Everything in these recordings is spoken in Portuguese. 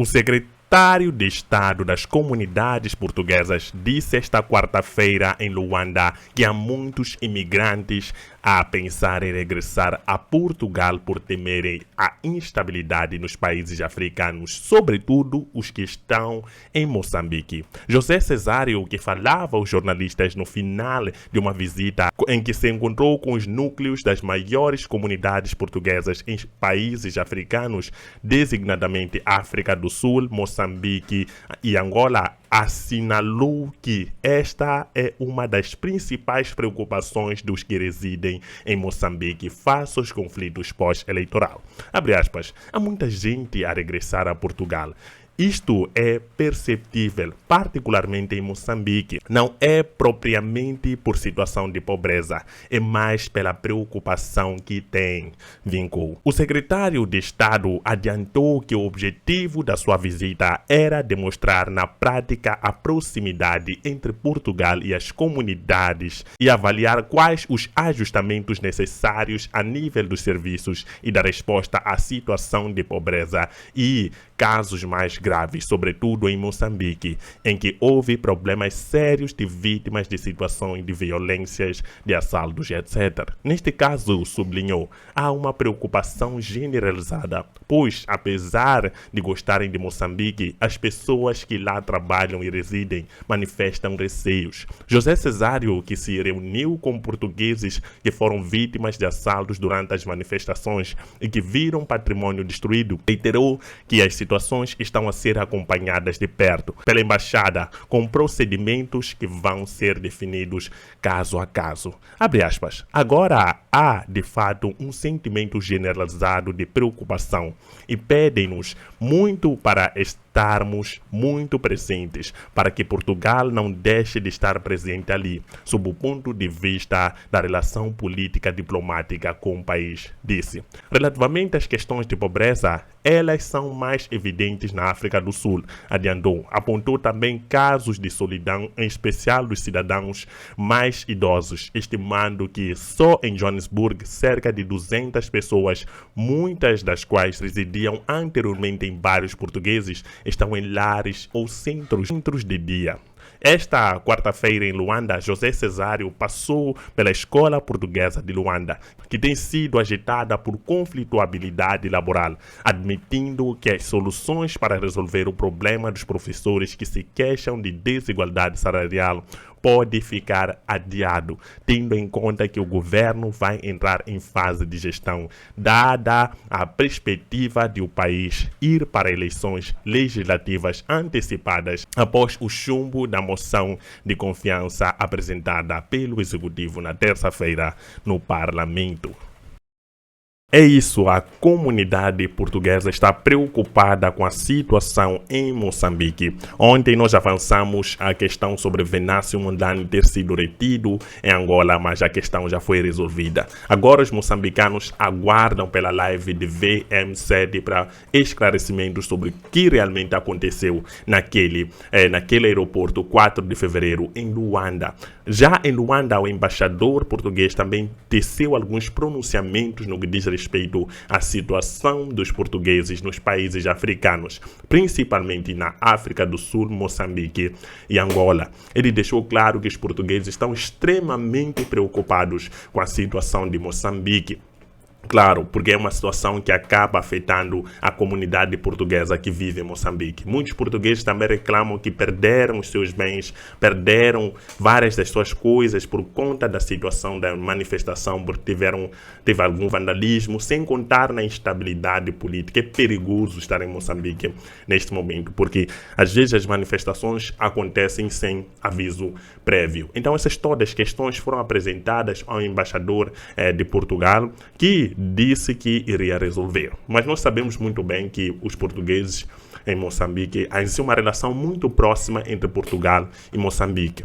O secretário de Estado das Comunidades Portuguesas disse esta quarta-feira em Luanda que há muitos imigrantes a pensar em regressar a Portugal por temerem a instabilidade nos países africanos, sobretudo os que estão em Moçambique. José Cesário, que falava aos jornalistas no final de uma visita em que se encontrou com os núcleos das maiores comunidades portuguesas em países africanos, designadamente África do Sul, Moçambique e Angola, assinalou que esta é uma das principais preocupações dos que residem em Moçambique face aos conflitos pós-eleitoral. Abre aspas, há muita gente a regressar a Portugal. Isto é perceptível, particularmente em Moçambique. Não é propriamente por situação de pobreza, é mais pela preocupação que tem, vincou. O secretário de Estado adiantou que o objetivo da sua visita era demonstrar na prática a proximidade entre Portugal e as comunidades e avaliar quais os ajustamentos necessários a nível dos serviços e da resposta à situação de pobreza e casos mais graves, sobretudo em Moçambique, em que houve problemas sérios de vítimas de situações de violências, de assaltos, etc. Neste caso, sublinhou, há uma preocupação generalizada, pois, apesar de gostarem de Moçambique, as pessoas que lá trabalham e residem manifestam receios. José Cesário, que se reuniu com portugueses que foram vítimas de assaltos durante as manifestações e que viram patrimônio destruído, reiterou que as situações estão a ser acompanhadas de perto pela embaixada com procedimentos que vão ser definidos caso a caso. Abre aspas. Agora há, de fato, um sentimento generalizado de preocupação e pedem-nos muito para estarmos muito presentes, para que Portugal não deixe de estar presente ali, sob o ponto de vista da relação política diplomática com o país, disse. Relativamente às questões de pobreza, elas são mais evidentes na África do Sul, adiantou. Apontou também casos de solidão, em especial dos cidadãos mais idosos, estimando que só em Joanesburgo cerca de 200 pessoas, muitas das quais residiam anteriormente em bairros portugueses, estão em lares ou centros de dia. Esta quarta-feira em Luanda, José Cesário passou pela Escola Portuguesa de Luanda, que tem sido agitada por conflitualidade laboral, admitindo que as soluções para resolver o problema dos professores que se queixam de desigualdade salarial pode ficar adiado, tendo em conta que o governo vai entrar em fase de gestão, dada a perspectiva de o país ir para eleições legislativas antecipadas após o chumbo da moção de confiança apresentada pelo Executivo na terça-feira no Parlamento. É isso, a comunidade portuguesa está preocupada com a situação em Moçambique. Ontem nós avançamos a questão sobre Venâncio Mondlane ter sido retido em Angola, mas a questão já foi resolvida. Agora os moçambicanos aguardam pela live de VM7 para esclarecimentos sobre o que realmente aconteceu naquele aeroporto 4 de fevereiro em Luanda. Já em Luanda, o embaixador português também teceu alguns pronunciamentos no que diz respeito à situação dos portugueses nos países africanos, principalmente na África do Sul, Moçambique e Angola. Ele deixou claro que os portugueses estão extremamente preocupados com a situação de Moçambique. Claro, porque é uma situação que acaba afetando a comunidade portuguesa que vive em Moçambique. Muitos portugueses também reclamam que perderam os seus bens, perderam várias das suas coisas por conta da situação da manifestação, porque teve algum vandalismo, sem contar na instabilidade política. É perigoso estar em Moçambique neste momento, porque às vezes as manifestações acontecem sem aviso prévio. Então essas todas as questões foram apresentadas ao embaixador de Portugal, que disse que iria resolver. Mas nós sabemos muito bem que os portugueses em Moçambique, há uma relação muito próxima entre Portugal e Moçambique.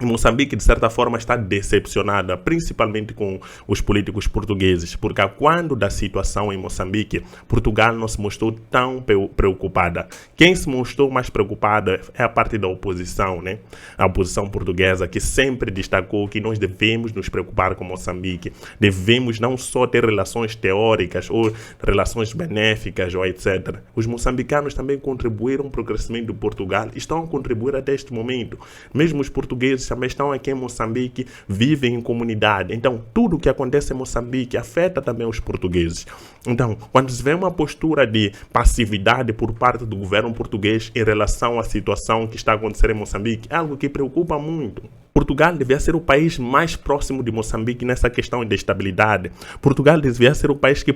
Moçambique, de certa forma, está decepcionada, principalmente com os políticos portugueses, porque quando da situação em Moçambique, Portugal não se mostrou tão preocupada. Quem se mostrou mais preocupada é a parte da oposição, né? A oposição portuguesa, que sempre destacou que nós devemos nos preocupar com Moçambique, devemos não só ter relações teóricas ou relações benéficas ou etc. Os moçambicanos também contribuíram para o crescimento de Portugal e estão a contribuir até este momento. Mesmo os portugueses também estão aqui em Moçambique, vivem em comunidade. Então, tudo o que acontece em Moçambique afeta também os portugueses. Então, quando se vê uma postura de passividade por parte do governo português em relação à situação que está acontecendo em Moçambique, é algo que preocupa muito. Portugal devia ser o país mais próximo de Moçambique nessa questão de estabilidade. Portugal devia ser o país que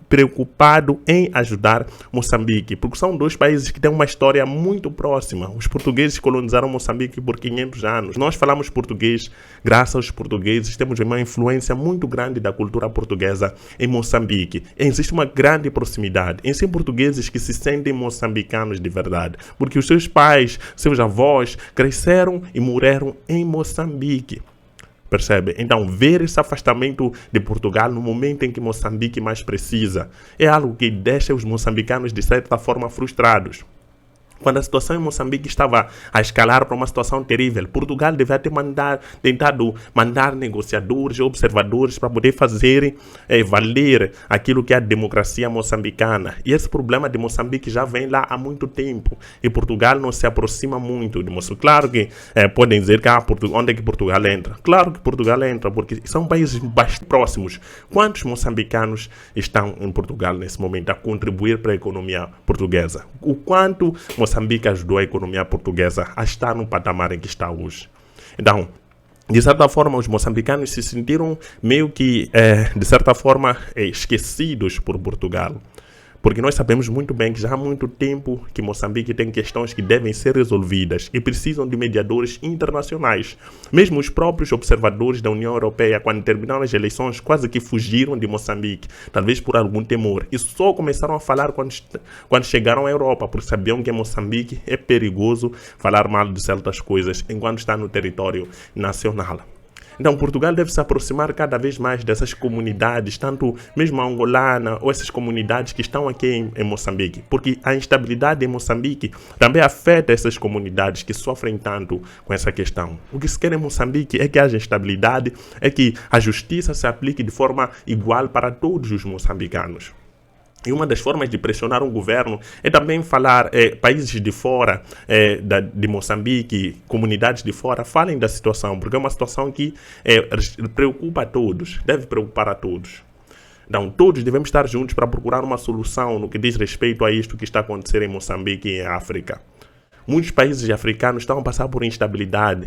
preocupado em ajudar Moçambique, porque são dois países que têm uma história muito próxima. Os portugueses colonizaram Moçambique por 500 anos. Nós falamos português, graças aos portugueses, temos uma influência muito grande da cultura portuguesa em Moçambique. Existe uma grande proximidade. Existem portugueses que se sentem moçambicanos de verdade, porque os seus pais, seus avós, cresceram e morreram em Moçambique. Percebe? Então, ver esse afastamento de Portugal no momento em que Moçambique mais precisa é algo que deixa os moçambicanos, de certa forma, frustrados. Quando a situação em Moçambique estava a escalar para uma situação terrível, Portugal devia ter tentado mandar negociadores e observadores para poder fazerem valer aquilo que é a democracia moçambicana. E esse problema de Moçambique já vem lá há muito tempo. E Portugal não se aproxima muito de Moçambique. Claro que podem dizer que onde é que Portugal entra? Claro que Portugal entra, porque são países bastante próximos. Quantos moçambicanos estão em Portugal nesse momento a contribuir para a economia portuguesa? O quanto Moçambique ajudou a economia portuguesa a estar no patamar em que está hoje. Então, de certa forma, os moçambicanos se sentiram meio que, de certa forma, esquecidos por Portugal. Porque nós sabemos muito bem que já há muito tempo que Moçambique tem questões que devem ser resolvidas e precisam de mediadores internacionais. Mesmo os próprios observadores da União Europeia, quando terminaram as eleições, quase que fugiram de Moçambique, talvez por algum temor. E só começaram a falar quando chegaram à Europa, porque sabiam que em Moçambique é perigoso falar mal de certas coisas enquanto está no território nacional. Então, Portugal deve se aproximar cada vez mais dessas comunidades, tanto mesmo a angolana ou essas comunidades que estão aqui em Moçambique, porque a instabilidade em Moçambique também afeta essas comunidades que sofrem tanto com essa questão. O que se quer em Moçambique é que haja estabilidade, é que a justiça se aplique de forma igual para todos os moçambicanos. E uma das formas de pressionar um governo é também falar, países de fora de Moçambique, comunidades de fora, falem da situação, porque é uma situação que preocupa a todos, deve preocupar a todos. Então, todos devemos estar juntos para procurar uma solução no que diz respeito a isto que está acontecendo em Moçambique e em África. Muitos países africanos estão a passar por instabilidade.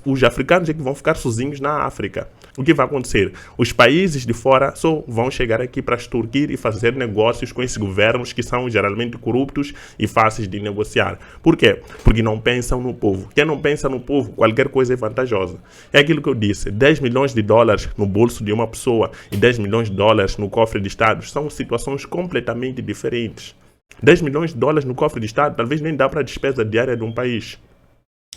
Os africanos é que vão ficar sozinhos na África. O que vai acontecer? Os países de fora só vão chegar aqui para extorquir e fazer negócios com esses governos que são geralmente corruptos e fáceis de negociar. Por quê? Porque não pensam no povo. Quem não pensa no povo, qualquer coisa é vantajosa. É aquilo que eu disse, 10 milhões de dólares no bolso de uma pessoa e 10 milhões de dólares no cofre de Estado são situações completamente diferentes. 10 milhões de dólares no cofre de Estado talvez nem dá para a despesa diária de um país.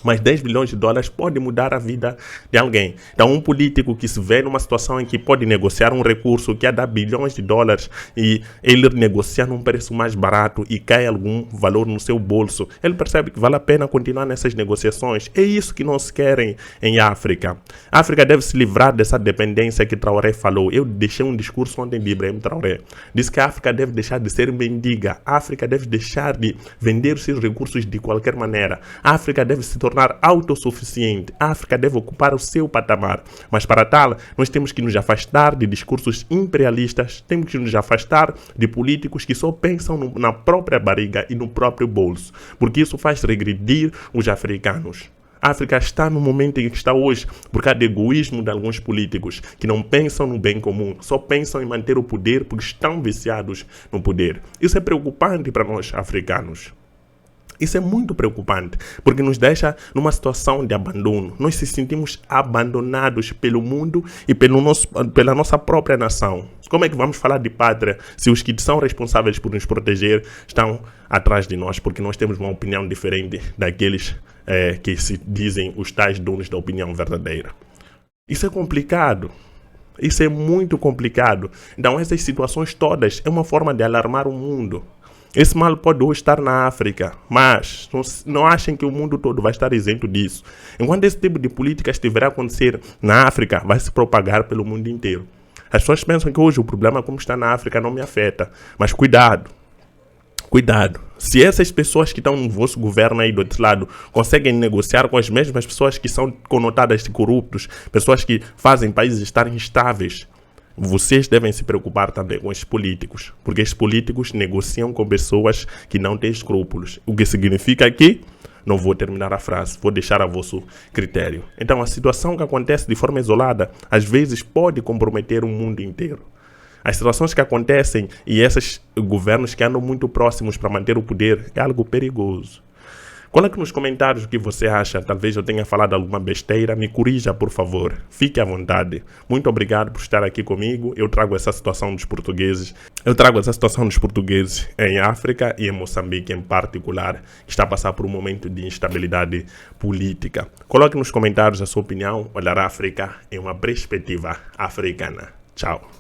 Mas 10 bilhões de dólares pode mudar a vida de alguém. Então, um político que se vê numa situação em que pode negociar um recurso que é dar bilhões de dólares e ele negocia num preço mais barato e cai algum valor no seu bolso, ele percebe que vale a pena continuar nessas negociações. É isso que não se querem em África. A África deve se livrar dessa dependência que Traoré falou. Eu deixei um discurso ontem de Ibrahim Traoré. Disse que a África deve deixar de ser mendiga. A África deve deixar de vender seus recursos de qualquer maneira. A África deve se tornar autossuficiente. A África deve ocupar o seu patamar. Mas para tal, nós temos que nos afastar de discursos imperialistas, temos que nos afastar de políticos que só pensam na própria barriga e no próprio bolso, porque isso faz regredir os africanos. A África está no momento em que está hoje por causa do egoísmo de alguns políticos que não pensam no bem comum, só pensam em manter o poder porque estão viciados no poder. Isso é preocupante para nós africanos. Isso é muito preocupante, porque nos deixa numa situação de abandono. Nós se sentimos abandonados pelo mundo e pela nossa própria nação. Como é que vamos falar de pátria se os que são responsáveis por nos proteger estão atrás de nós, porque nós temos uma opinião diferente daqueles que se dizem os tais donos da opinião verdadeira? Isso é complicado. Isso é muito complicado. Então, essas situações todas é uma forma de alarmar o mundo. Esse mal pode hoje estar na África, mas não achem que o mundo todo vai estar isento disso. Enquanto esse tipo de política estiver a acontecer na África, vai se propagar pelo mundo inteiro. As pessoas pensam que hoje o problema como está na África não me afeta, mas cuidado. Cuidado. Se essas pessoas que estão no vosso governo aí do outro lado conseguem negociar com as mesmas pessoas que são conotadas de corruptos, pessoas que fazem países estarem instáveis, vocês devem se preocupar também com esses políticos, porque esses políticos negociam com pessoas que não têm escrúpulos. O que significa que, não vou terminar a frase, vou deixar a vosso critério. Então, a situação que acontece de forma isolada, às vezes pode comprometer o mundo inteiro. As situações que acontecem e esses governos que andam muito próximos para manter o poder é algo perigoso. Coloque nos comentários o que você acha. Talvez eu tenha falado alguma besteira. Me corrija, por favor. Fique à vontade. Muito obrigado por estar aqui comigo. Eu trago essa situação dos portugueses. Em África e em Moçambique em particular, que está a passar por um momento de instabilidade política. Coloque nos comentários a sua opinião. Olhar a África em uma perspectiva africana. Tchau.